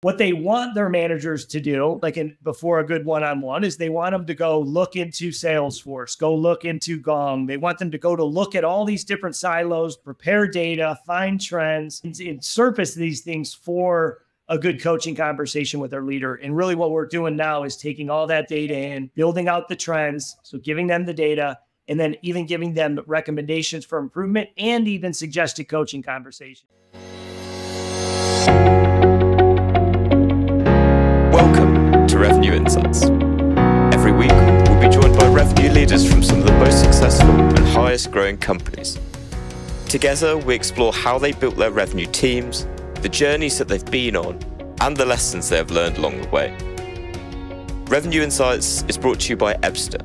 What they want their managers to do, before a good one-on-one, is they want them to go look into Salesforce, go look into Gong. They want them to go to look at all these different silos, prepare data, find trends, and surface these things for a good coaching conversation with their leader. And really what we're doing now is taking all that data in, building out the trends, so giving them the data, and then even giving them recommendations for improvement and even suggested coaching conversations. Welcome to Revenue Insights. Every week, we'll be joined by revenue leaders from some of the most successful and highest growing companies. Together, we explore how they built their revenue teams, the journeys that they've been on, and the lessons they have learned along the way. Revenue Insights is brought to you by Ebsta.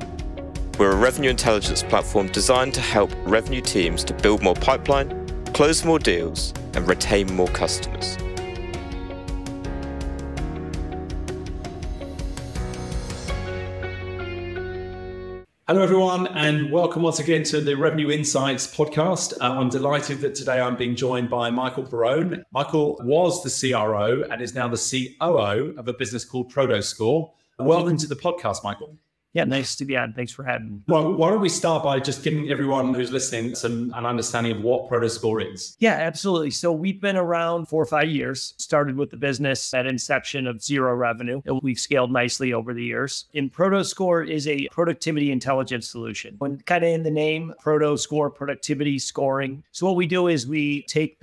We're a revenue intelligence platform designed to help revenue teams to build more pipeline, close more deals, and retain more customers. Hello everyone, and welcome once again to the Revenue Insights podcast. I'm delighted that today I'm being joined by Michael Perrone. Michael was the CRO and is now the COO of a business called Prodoscore. Welcome to the podcast, Michael. Yeah, nice to be on. Thanks for having me. Well, why don't we start by just giving everyone who's listening an understanding of what Prodoscore is? Yeah, absolutely. So we've been around 4 or 5 years, started with the business at inception of zero revenue. We've scaled nicely over the years. And Prodoscore is a productivity intelligence solution. And kind of in the name, Prodoscore, productivity scoring. So what we do is we take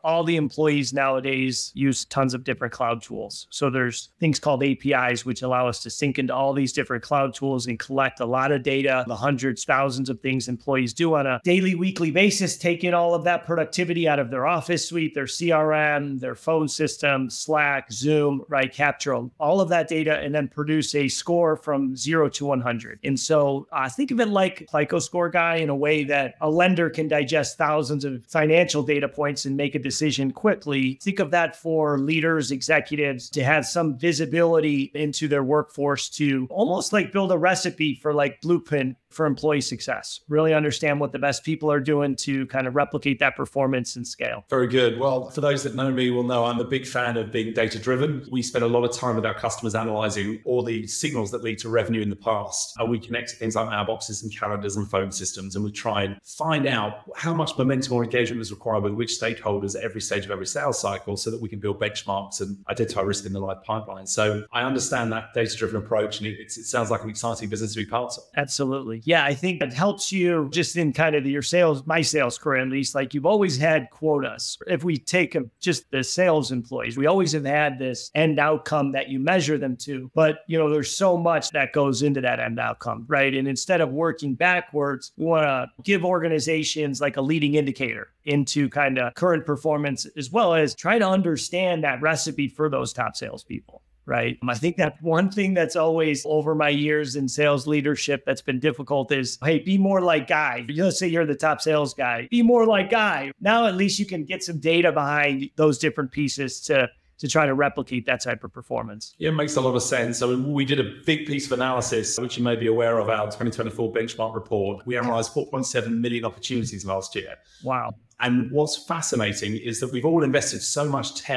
all the employees nowadays use tons of different cloud tools. So there's things called APIs, which allow us to sync into all these different cloud tools and collect a lot of data, the hundreds, thousands of things employees do on a daily, weekly basis, taking all of that productivity out of their office suite, their CRM, their phone system, Slack, Zoom, right? Capture all of that data and then produce a score from 0 to 100. And so think of it like FICO score guy in a way that a lender can digest thousands of financial data points and make a decision quickly. Think of that for leaders, executives to have some visibility into their workforce, to almost like build a recipe for like blueprint for employee success. Really understand what the best people are doing to kind of replicate that performance and scale. Very good. Well, for those that know me will know I'm a big fan of being data-driven. We spend a lot of time with our customers analyzing all the signals that lead to revenue in the past. We connect to things like mailboxes and calendars and phone systems, and we try and find out how much momentum or engagement is required with which stakeholders at every stage of every sales cycle so that we can build benchmarks and identify risk in the live pipeline. So I understand that data-driven approach, and it sounds like an exciting business to be part of. Absolutely. Yeah, I think it helps you just in kind of my sales career, at least, like you've always had quotas. If we take just the sales employees, we always have had this end outcome that you measure them to. But, there's so much that goes into that end outcome, right? And instead of working backwards, we want to give organizations like a leading indicator into kind of current performance, as well as try to understand that recipe for those top salespeople. Right. I think that one thing that's always over my years in sales leadership that's been difficult is, hey, be more like Guy. Let's say you're the top sales guy. Be more like Guy. Now, at least you can get some data behind those different pieces to try to replicate that type of performance. Yeah, it makes a lot of sense. So we did a big piece of analysis, which you may be aware of, our 2024 benchmark report. We analyzed 4.7 million opportunities last year. Wow. And what's fascinating is that we've all invested so much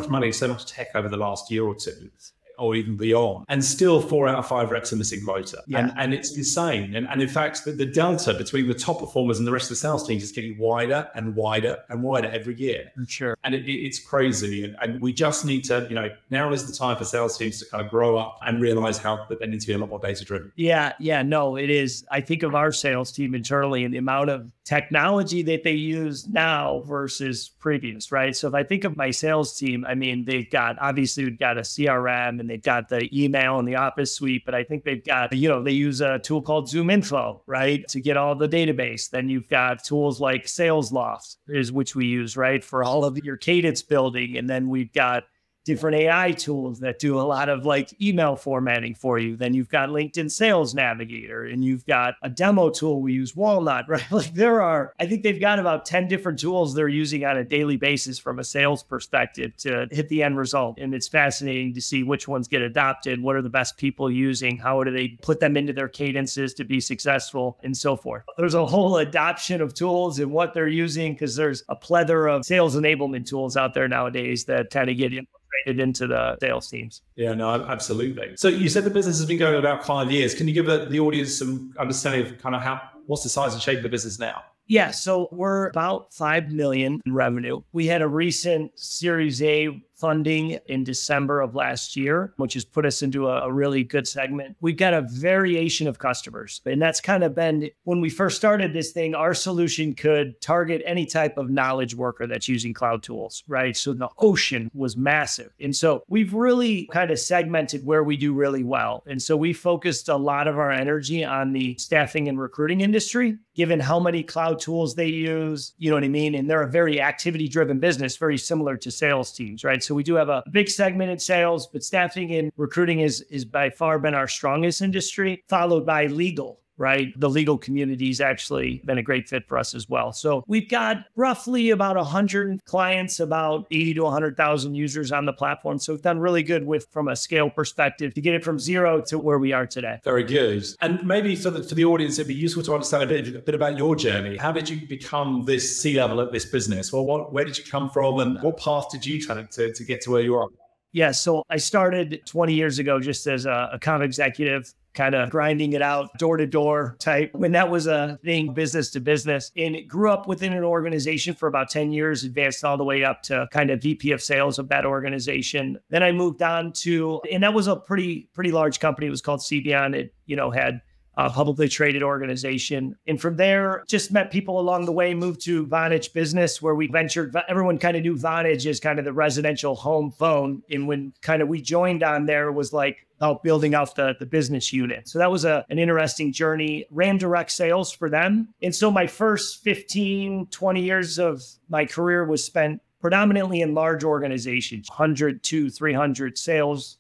money, so much tech over the last year or two, or even beyond. And still 4 out of 5 reps are missing quota. Yeah. And it's insane. And in fact, the delta between the top performers and the rest of the sales teams is getting wider and wider and wider every year. Sure. And it's crazy. And we just need to, now is the time for sales teams to kind of grow up and realize that they need to be a lot more data driven. Yeah, no, it is. I think of our sales team internally and the amount of technology that they use now versus previous, right? So if I think of my sales team, we've got a CRM and they've got the email and the office suite, but I think they've got, they use a tool called Zoom Info, right? To get all the database. Then you've got tools like SalesLoft, which we use, right? For all of your cadence building. And then we've got different AI tools that do a lot of like email formatting for you. Then you've got LinkedIn Sales Navigator, and you've got a demo tool. We use Walnut, right? Like I think they've got about 10 different tools they're using on a daily basis from a sales perspective to hit the end result. And it's fascinating to see which ones get adopted. What are the best people using? How do they put them into their cadences to be successful, and so forth. There's a whole adoption of tools and what they're using, because there's a plethora of sales enablement tools out there nowadays that kind of get integrated into the sales teams. Yeah, no, absolutely. So you said the business has been going about 5 years. Can you give the audience some understanding of kind of what's the size and shape of the business now? Yeah, so we're about 5 million in revenue. We had a recent Series A funding in December of last year, which has put us into a really good segment. We've got a variation of customers. And that's kind of been, when we first started this thing, our solution could target any type of knowledge worker that's using cloud tools, right? So the ocean was massive. And so we've really kind of segmented where we do really well. And so we focused a lot of our energy on the staffing and recruiting industry, given how many cloud tools they use, you know what I mean? And they're a very activity-driven business, very similar to sales teams, right? So we do have a big segment in sales, but staffing and recruiting is by far been our strongest industry, followed by legal, right? The legal community's actually been a great fit for us as well. So we've got roughly about 100 clients, about 80 to 100,000 users on the platform. So we've done really good from a scale perspective to get it from zero to where we are today. Very good. And maybe for the audience, it'd be useful to understand a bit about your journey. How did you become this C-level at this business? Well, where did you come from and what path did you try to get to where you are? Yeah, so I started 20 years ago just as a account executive, kind of grinding it out, door-to-door type, when that was a thing, business to business. And it grew up within an organization for about 10 years, advanced all the way up to kind of VP of sales of that organization. Then I moved on to, and that was a pretty large company. It was called Cbeyond. It, had a publicly traded organization. And from there, just met people along the way, moved to Vonage Business, where we ventured. Everyone kind of knew Vonage as kind of the residential home phone. And when kind of we joined on there, was like about building out the business unit. So that was an interesting journey. Ran direct sales for them. And so my first 15, 20 years of my career was spent predominantly in large organizations, 100 to 300 sales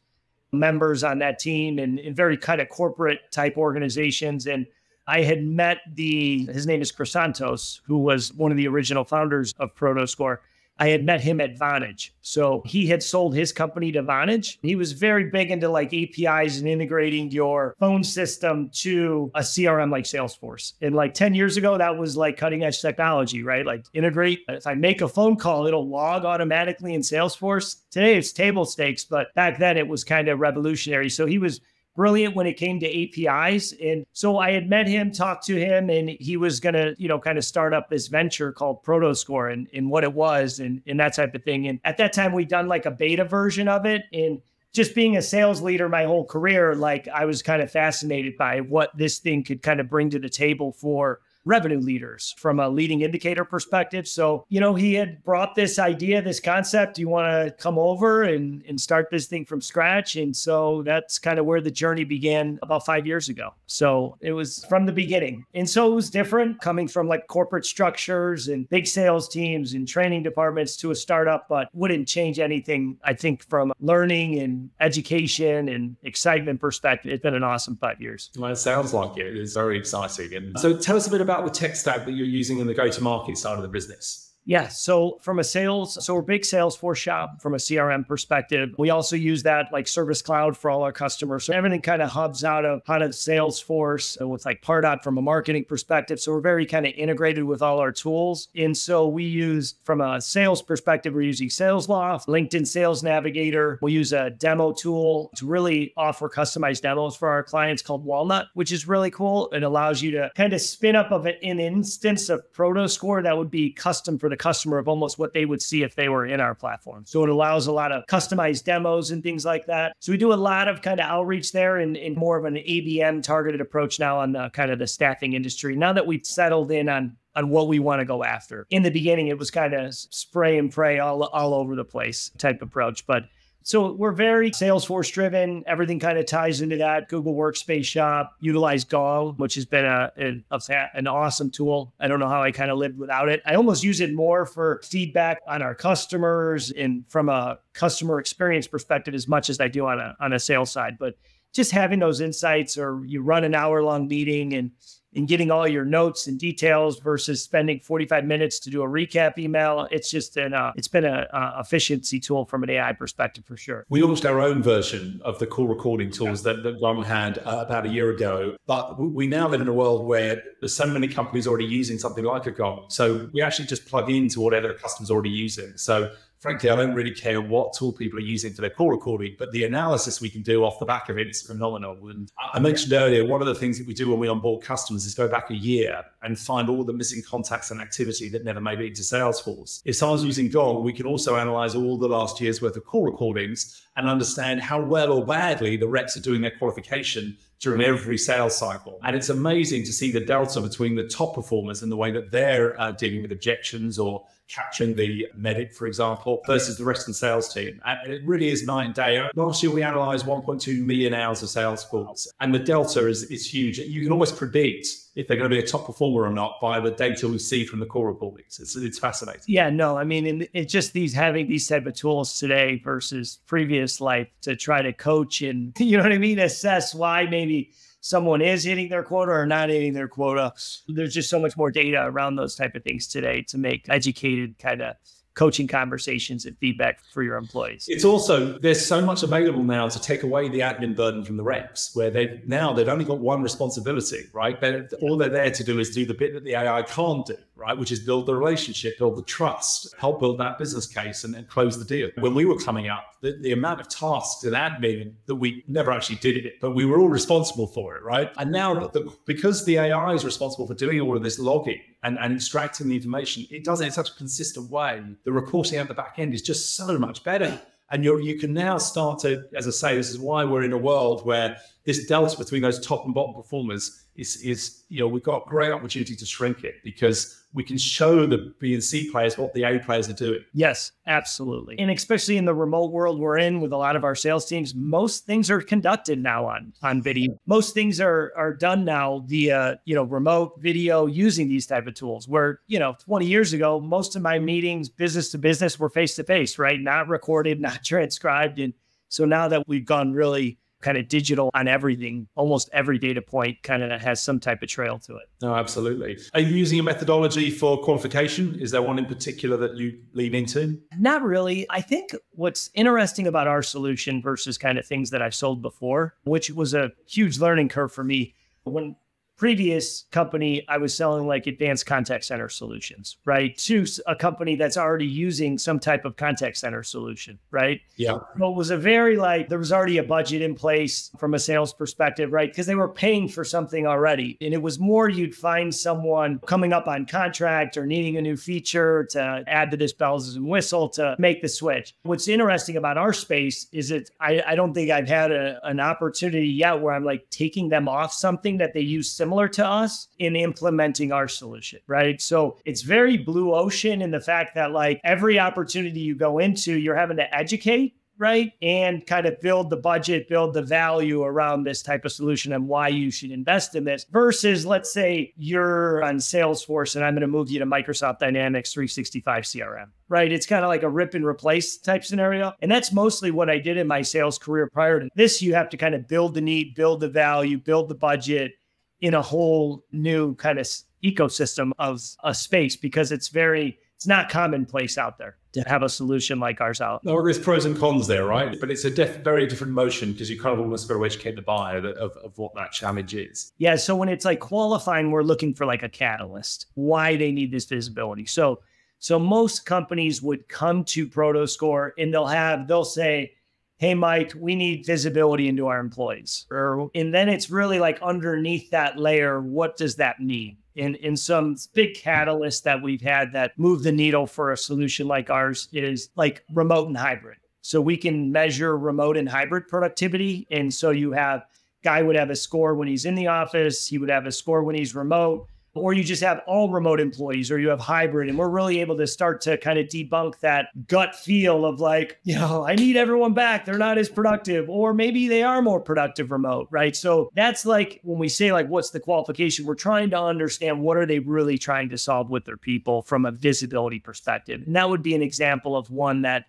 members on that team and in very kind of corporate type organizations. And I had met his name is Chrysantos, who was one of the original founders of Prodoscore. I had met him at Vonage. So he had sold his company to Vonage. He was very big into like APIs and integrating your phone system to a CRM like Salesforce. And like 10 years ago, that was like cutting edge technology, right? Like integrate, if I make a phone call, it'll log automatically in Salesforce. Today it's table stakes, but back then it was kind of revolutionary. So he was brilliant when it came to APIs. And so I had met him, talked to him, and he was going to, kind of start up this venture called Prodoscore and what it was and that type of thing. And at that time, we'd done like a beta version of it. And just being a sales leader my whole career, like I was kind of fascinated by what this thing could kind of bring to the table for revenue leaders from a leading indicator perspective. So, he had brought this idea, this concept, you want to come over and start this thing from scratch. And so that's kind of where the journey began about 5 years ago. So it was from the beginning. And so it was different coming from like corporate structures and big sales teams and training departments to a startup, but wouldn't change anything, I think, from learning and education and excitement perspective. It's been an awesome 5 years. Well, it sounds like it. It's very exciting. And so tell us a bit about the tech stack that you're using in the go-to-market side of the business. Yeah. So we're a big Salesforce shop from a CRM perspective. We also use that like Service Cloud for all our customers. So everything kind of hubs out of Salesforce with like Pardot from a marketing perspective. So we're very kind of integrated with all our tools. And so we use, from a sales perspective, we're using SalesLoft, LinkedIn Sales Navigator. We use a demo tool to really offer customized demos for our clients called Walnut, which is really cool. It allows you to kind of spin up an instance of Prodoscore that would be custom for the customer of almost what they would see if they were in our platform. So it allows a lot of customized demos and things like that. So we do a lot of kind of outreach there and more of an ABM targeted approach now on the kind of the staffing industry. Now that we've settled in on what we want to go after. In the beginning, it was kind of spray and pray all over the place type approach. But so we're very Salesforce driven. Everything kind of ties into that. Google Workspace Shop, utilize Go, which has been an awesome tool. I don't know how I kind of lived without it. I almost use it more for feedback on our customers and from a customer experience perspective as much as I do on a sales side. But just having those insights, or you run an hour-long meeting and and getting all your notes and details versus spending 45 minutes to do a recap email. It's just it's been an efficiency tool from an AI perspective for sure. We launched our own version of the call recording tools that Ron had about a year ago, but we now live in a world where there's so many companies already using something like a GOM. So we actually just plug into whatever the customer's already using. So frankly, I don't really care what tool people are using for their call recording, but the analysis we can do off the back of it is phenomenal. And I mentioned earlier, one of the things that we do when we onboard customers is go back a year and find all the missing contacts and activity that never made it into Salesforce. If someone's using Gong, we can also analyze all the last year's worth of call recordings and understand how well or badly the reps are doing their qualification during every sales cycle. And it's amazing to see the delta between the top performers and the way that they're dealing with objections or capturing the medic, for example, versus the rest of the sales team. And it really is night and day. Last year, we analyzed 1.2 million hours of sales calls, and the delta is huge. You can almost predict if they're going to be a top performer or not by the data we see from the call recordings. It's fascinating. Yeah, no, I mean, it's just having these type of tools today versus previous life to try to coach and, you know what I mean, assess why maybe someone is hitting their quota or not hitting their quota. There's just so much more data around those type of things today to make educated kind of coaching conversations and feedback for your employees. It's also, there's so much available now to take away the admin burden from the reps, where they've only got one responsibility, right? All they're there to do is do the bit that the AI can't do, right? Which is build the relationship, build the trust, help build that business case and close the deal. When we were coming up, the amount of tasks and admin that we never actually did it, but we were all responsible for it, right? And now because the AI is responsible for doing all of this logging and extracting the information, it does it in such a consistent way. The reporting at the back end is just so much better. And you can now start to, as I say, this is why we're in a world where this delta between those top and bottom performers is we've got great opportunity to shrink it because we can show the B and C players what the A players are doing. Yes, absolutely. And especially in the remote world we're in with a lot of our sales teams, most things are conducted now on video. Most things are done now via, remote video using these type of tools where, 20 years ago, most of my meetings, business to business, were face-to-face, right? Not recorded, not transcribed. And so now that we've gone really kind of digital on everything, almost every data point kind of has some type of trail to it. No, absolutely. Are you using a methodology for qualification? Is there one in particular that you lean into? Not really. I think what's interesting about our solution versus kind of things that I've sold before, which was a huge learning curve for me. When previous company, I was selling like advanced contact center solutions, right? To a company that's already using some type of contact center solution, right? Yeah. So it was there was already a budget in place from a sales perspective, right? Because they were paying for something already. And it was more you'd find someone coming up on contract or needing a new feature to add to this bells and whistle to make the switch. What's interesting about our space is I don't think I've had an opportunity yet where I'm like taking them off something that they use similar to us in implementing our solution, right? So it's very blue ocean in the fact that like every opportunity you go into, you're having to educate, right? And kind of build the budget, build the value around this type of solution and why you should invest in this versus let's say you're on Salesforce and I'm going to move you to Microsoft Dynamics 365 CRM, right? It's kind of like a rip and replace type scenario. And that's mostly what I did in my sales career prior to this. You have to kind of build the need, build the value, build the budget in a whole new kind of ecosystem of a space because it's not commonplace out there to have a solution like ours out. No, there's pros and cons there, right? But it's a very different motion because you kind of almost got to educate the buyer of what that challenge is. Yeah, so when it's like qualifying, we're looking for like a catalyst, why they need this visibility. So most companies would come to Prodoscore and they'll say, hey, Mike, we need visibility into our employees. And then it's really like underneath that layer, what does that mean? In some big catalyst that we've had that move the needle for a solution like ours is like remote and hybrid. So we can measure remote and hybrid productivity. And so guy would have a score when he's in the office, he would have a score when he's remote, or you just have all remote employees, or you have hybrid. And we're really able to start to kind of debunk that gut feel of like, I need everyone back. They're not as productive, or maybe they are more productive remote, right? So that's like when we say like, what's the qualification? We're trying to understand what are they really trying to solve with their people from a visibility perspective. And that would be an example of one that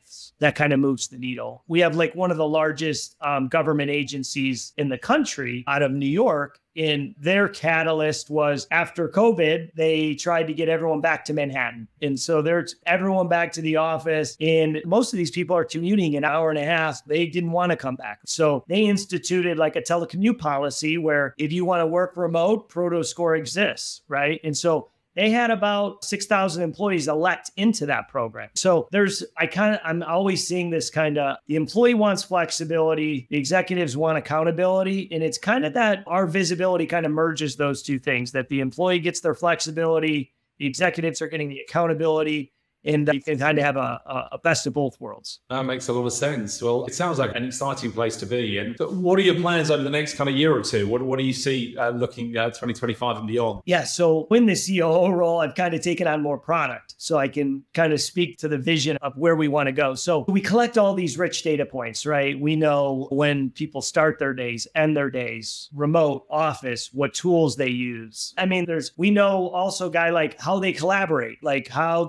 kind of moves the needle. We have like one of the largest government agencies in the country out of New York. And their catalyst was after COVID, they tried to get everyone back to Manhattan. And so there's everyone back to the office. And most of these people are commuting an hour and a half. They didn't want to come back. So they instituted like a telecommute policy where if you want to work remote, Prodoscore exists, right? And so they had about 6,000 employees elect into that program. So I'm always seeing this the employee wants flexibility, the executives want accountability. And it's kind of that our visibility kind of merges those two things, that the employee gets their flexibility, the executives are getting the accountability. And you can kind of have a best of both worlds. That makes a lot of sense. Well, it sounds like an exciting place to be. And what are your plans over the next kind of year or two? What do you see looking at 2025 and beyond? Yeah, so in the COO role, I've kind of taken on more product so I can kind of speak to the vision of where we want to go. So we collect all these rich data points, right? We know when people start their days, end their days, remote, office, what tools they use. I mean, we know also, Guy, like how they collaborate, like how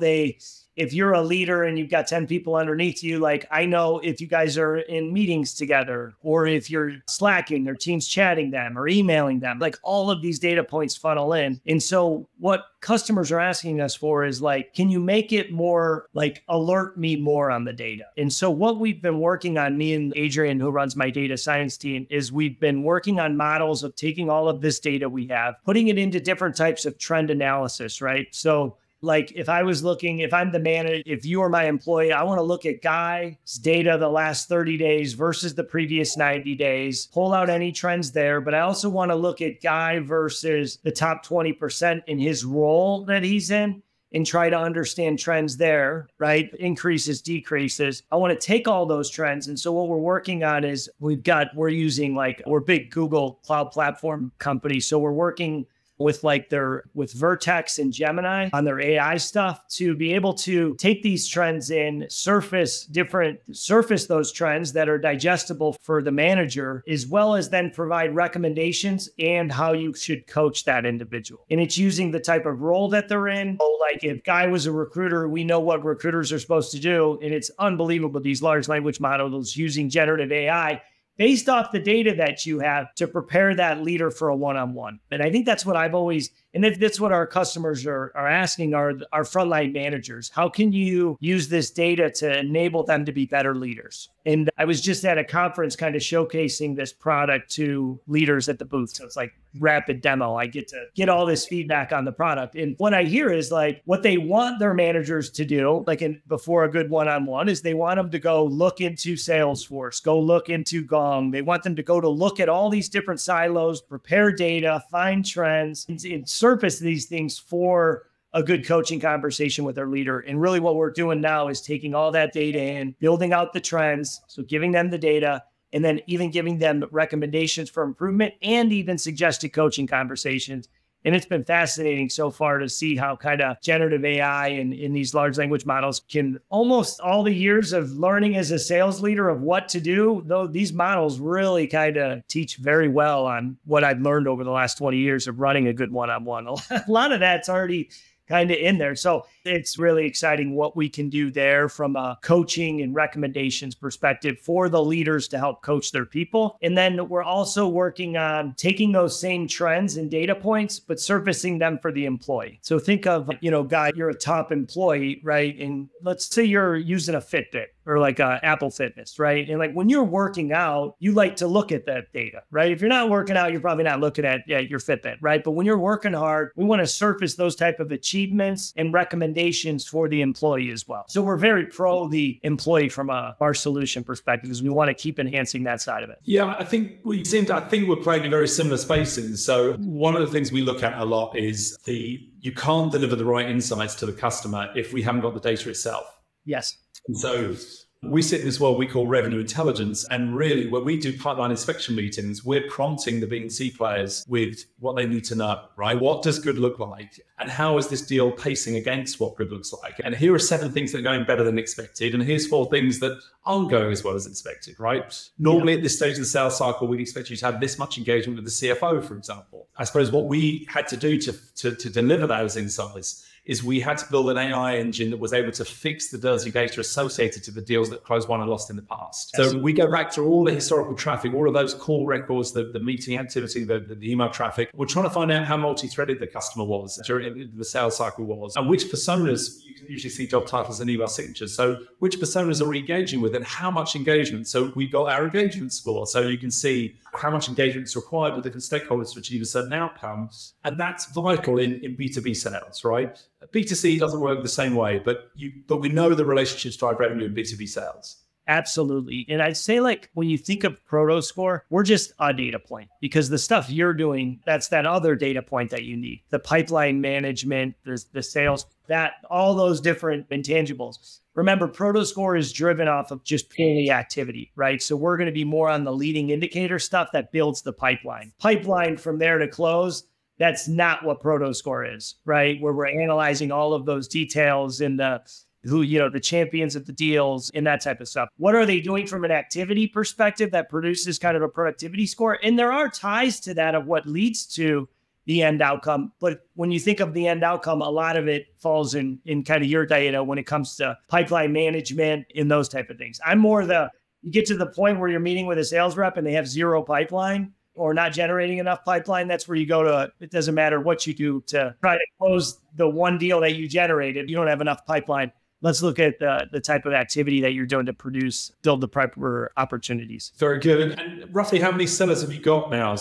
if you're a leader and you've got 10 people underneath you, like I know if you guys are in meetings together or if you're slacking or Teams chatting them or emailing them, like all of these data points funnel in. And so what customers are asking us for is like, can you make it more like alert me more on the data? And so what we've been working on, me and Adrian, who runs my data science team, is we've been working on models of taking all of this data we have, putting it into different types of trend analysis, right? So like if I'm the manager, if you are my employee, I want to look at Guy's data the last 30 days versus the previous 90 days, pull out any trends there. But I also want to look at Guy versus the top 20% in his role that he's in and try to understand trends there, right? Increases, decreases. I want to take all those trends. And so what we're working on is we're a big Google Cloud Platform company. So we're working with Vertex and Gemini on their AI stuff to be able to take these trends in, surface those trends that are digestible for the manager, as well as then provide recommendations and how you should coach that individual. And it's using the type of role that they're in. So like if Guy was a recruiter, we know what recruiters are supposed to do. And it's unbelievable, these large language models using generative AI based off the data that you have to prepare that leader for a one-on-one. And I think that's what that's what our customers are asking our frontline managers. How can you use this data to enable them to be better leaders? And I was just at a conference kind of showcasing this product to leaders at the booth. So it's like rapid demo. I get to get all this feedback on the product. And what I hear is like what they want their managers to do, before a good one-on-one, is they want them to go look into Salesforce, go look into Gong. They want them to go to look at all these different silos, prepare data, find trends, and surface these things for a good coaching conversation with their leader. And really what we're doing now is taking all that data in, building out the trends, so giving them the data, and then even giving them recommendations for improvement and even suggested coaching conversations. And it's been fascinating so far to see how kind of generative AI and in these large language models can almost all the years of learning as a sales leader of what to do, though these models really kind of teach very well on what I've learned over the last 20 years of running a good one-on-one. A lot of that's already kind of in there. So it's really exciting what we can do there from a coaching and recommendations perspective for the leaders to help coach their people. And then we're also working on taking those same trends and data points, but surfacing them for the employee. So think of, Guy, you're a top employee, right? And let's say you're using a Fitbit or like Apple Fitness, right? And like when you're working out, you like to look at that data, right? If you're not working out, you're probably not looking at your Fitbit, right? But when you're working hard, we want to surface those type of achievements and recommendations for the employee as well. So we're very pro the employee from our solution perspective, because we want to keep enhancing that side of it. Yeah, I think we're playing in very similar spaces. So one of the things we look at a lot is you can't deliver the right insights to the customer if we haven't got the data itself. Yes. And so we sit in this world we call revenue intelligence. And really, when we do pipeline inspection meetings, we're prompting the B&C players with what they need to know, right? What does good look like? And how is this deal pacing against what good looks like? And here are 7 things that are going better than expected. And here's 4 things that aren't going as well as expected, right? Normally at this stage of the sales cycle, we'd expect you to have this much engagement with the CFO, for example. I suppose what we had to do to deliver those insights is we had to build an AI engine that was able to fix the dirty data associated to the deals that closed won and lost in the past. So we go back to all the historical traffic, all of those call records, the meeting activity, the email traffic. We're trying to find out how multi-threaded the customer was during the sales cycle was, and which personas. You can usually see job titles and email signatures. So which personas are we engaging with and how much engagement? So we've got our engagement score. So you can see how much engagement is required with different stakeholders to achieve a certain outcome. And that's vital in B2B sales, right? B2C doesn't work the same way, but we know the relationships drive revenue in B2B sales. Absolutely. And I'd say, like, when you think of Prodoscore, we're just a data point, because the stuff you're doing, that's that other data point that you need. The pipeline management, there's the sales, that all those different intangibles. Remember, Prodoscore is driven off of just purely activity, right? So we're going to be more on the leading indicator stuff that builds the pipeline. Pipeline from there to close, that's not what Prodoscore is, right? Where we're analyzing all of those details in the the champions of the deals and that type of stuff. What are they doing from an activity perspective that produces kind of a productivity score? And there are ties to that of what leads to the end outcome. But when you think of the end outcome, a lot of it falls in kind of your data when it comes to pipeline management and those type of things. I'm more you get to the point where you're meeting with a sales rep and they have zero pipeline or not generating enough pipeline. That's where you go to, it doesn't matter what you do to try to close the one deal that you generated. You don't have enough pipeline. Let's look at the type of activity that you're doing to build the proper opportunities. Very good. And roughly how many sellers have you got now?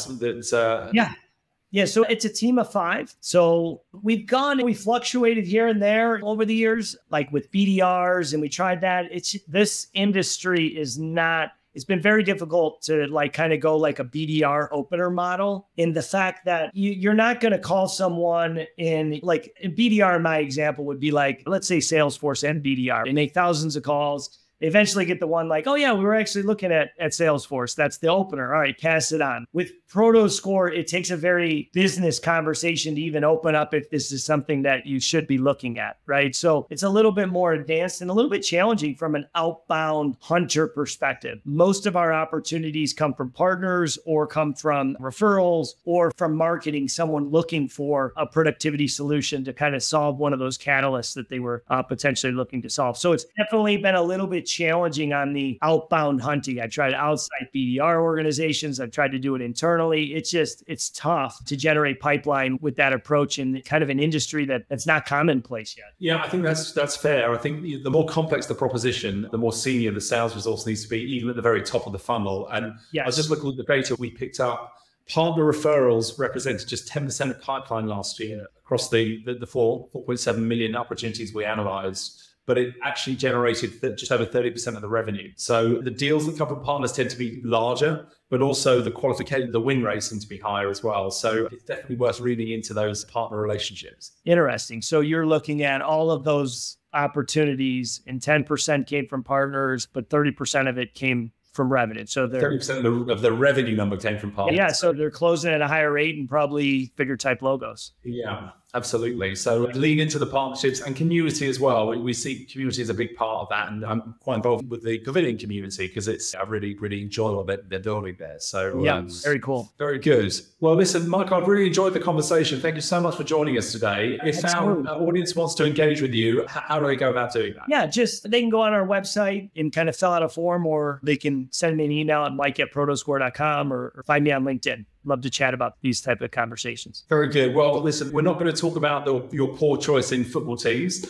Yeah. So it's a team of 5. So we fluctuated here and there over the years, like with BDRs, and we tried that. This industry is not, it's been very difficult to kind of go like a BDR opener model, in the fact that you're not going to call someone in BDR. In my example would be like, let's say Salesforce and BDR. They make thousands of calls. They eventually get the one like, oh yeah, we were actually looking at Salesforce. That's the opener. All right, pass it on. With Prodoscore, it takes a very business conversation to even open up if this is something that you should be looking at, right? So it's a little bit more advanced and a little bit challenging from an outbound hunter perspective. Most of our opportunities come from partners or come from referrals or from marketing, someone looking for a productivity solution to kind of solve one of those catalysts that they were potentially looking to solve. So it's definitely been a little bit challenging on the outbound hunting. I tried outside BDR organizations. I've tried to do it internally. It's tough to generate pipeline with that approach in kind of an industry that's not commonplace yet. Yeah, I think that's fair. I think the more complex the proposition, the more senior the sales resource needs to be, even at the very top of the funnel. And yes. I was just looking at the data we picked up. Partner referrals represented just 10% of pipeline last year across the 4.7 million opportunities we analyzed. But it actually generated just over 30% of the revenue. So the deals that come from partners tend to be larger, but also the win rates tend to be higher as well. So it's definitely worth reading into those partner relationships. Interesting. So you're looking at all of those opportunities, and 10% came from partners, but 30% of it came from revenue. So 30% of the revenue number came from partners. Yeah, so they're closing at a higher rate and probably bigger type logos. Yeah, absolutely. So lean into the partnerships and community as well. We see community as a big part of that, and I'm quite involved with the Pavilion community because I really enjoy what they're building there. So yeah, very cool. Very good. Well, listen, Mike, I've really enjoyed the conversation. Thank you so much for joining us today. If our audience wants to engage with you, how do they go about doing that? Yeah, they can go on our website and kind of fill out a form, or they can send me an email at mike@prodoscore.com or find me on LinkedIn. Love to chat about these type of conversations. Very good. Well, listen, we're not going to talk about your poor choice in football teams.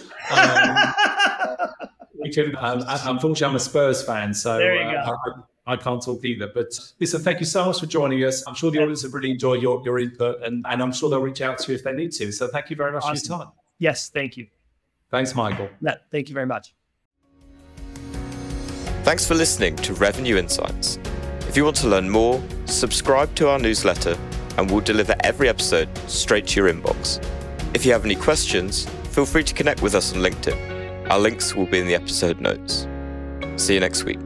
Unfortunately, I'm a Spurs fan, so there you go. I can't talk either. But listen, thank you so much for joining us. I'm sure the audience have really enjoyed your input, and I'm sure they'll reach out to you if they need to. So thank you very much for your time. Yes, thank you. Thanks, Michael. Thank you very much. Thanks for listening to Revenue Insights. If you want to learn more, subscribe to our newsletter and we'll deliver every episode straight to your inbox. If you have any questions, feel free to connect with us on LinkedIn. Our links will be in the episode notes. See you next week.